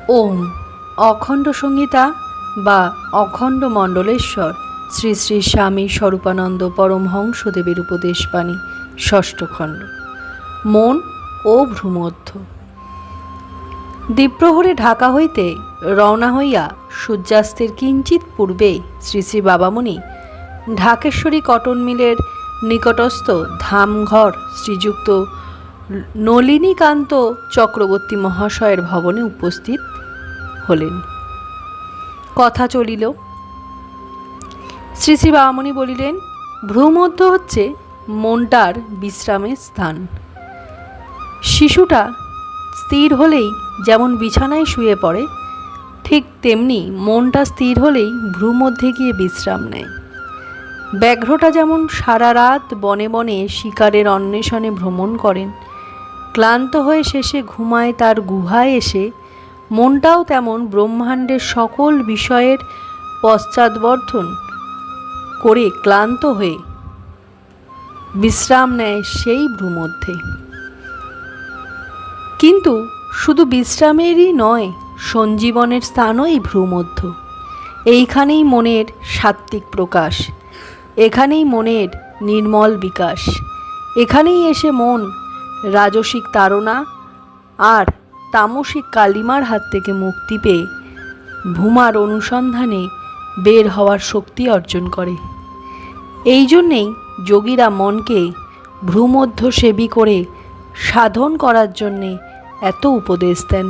ওম অখণ্ড সংহিতা বা অখণ্ড মণ্ডলেশ্বর শ্রী শ্রী স্বামী স্বরূপানন্দ পরমহংসদেবের উপদেশবাণী ষষ্ঠ খণ্ড। মন ও ভ্রূমধ্য। দ্বীপ্রহরে ঢাকা হইতে রওনা হইয়া সূর্যাস্তের কিঞ্চিত পূর্বে শ্রী শ্রী বাবামণি ঢাকেশ্বরী কটন মিলের নিকটস্থ ধামঘর শ্রীযুক্ত নলিনীকান্ত চক্রবর্তী মহাশয়ের ভবনে উপস্থিত হলেন। কথা চলিল। শ্রী শ্রী বাবামণি বলিলেন, ভ্রূমধ্য হচ্ছে মনটার বিশ্রামের স্থান। শিশুটা স্থির হলেই যেমন বিছানায় শুয়ে পড়ে, ঠিক তেমনি মনটা স্থির হলেই ভ্রূমধ্যে গিয়ে বিশ্রাম নেয়। ব্যাঘ্রটা যেমন সারা রাত বনে বনে শিকারের অন্বেষণে ভ্রমণ করেন, ক্লান্ত হয়ে শেষে ঘুমায় তার গুহায় এসে, মনটাও তেমন ব্রহ্মাণ্ডের সকল বিষয়ের পশ্চাদ্বর্ধন করে ক্লান্ত হয়ে বিশ্রাম নেয় সেই ভ্রূমধ্যে। কিন্তু শুধু বিশ্রামেরই নয়, সঞ্জীবনের স্থানও এই ভ্রূমধ্য। এইখানেই মনের সাত্ত্বিক প্রকাশ, এখানেই মনের নির্মল বিকাশ। এখানেই এসে মন রাজসিক তাড়না আর তামসিক কালিমার হাত থেকে মুক্তি পেয়ে ভূমার অনুসন্ধানে বের হওয়ার শক্তি অর্জন করে। এই জন্যেই যোগীরা মনকে ভ্রূমধ্য সেবী করে সাধন করার জন্যে এত উপদেশ দেন।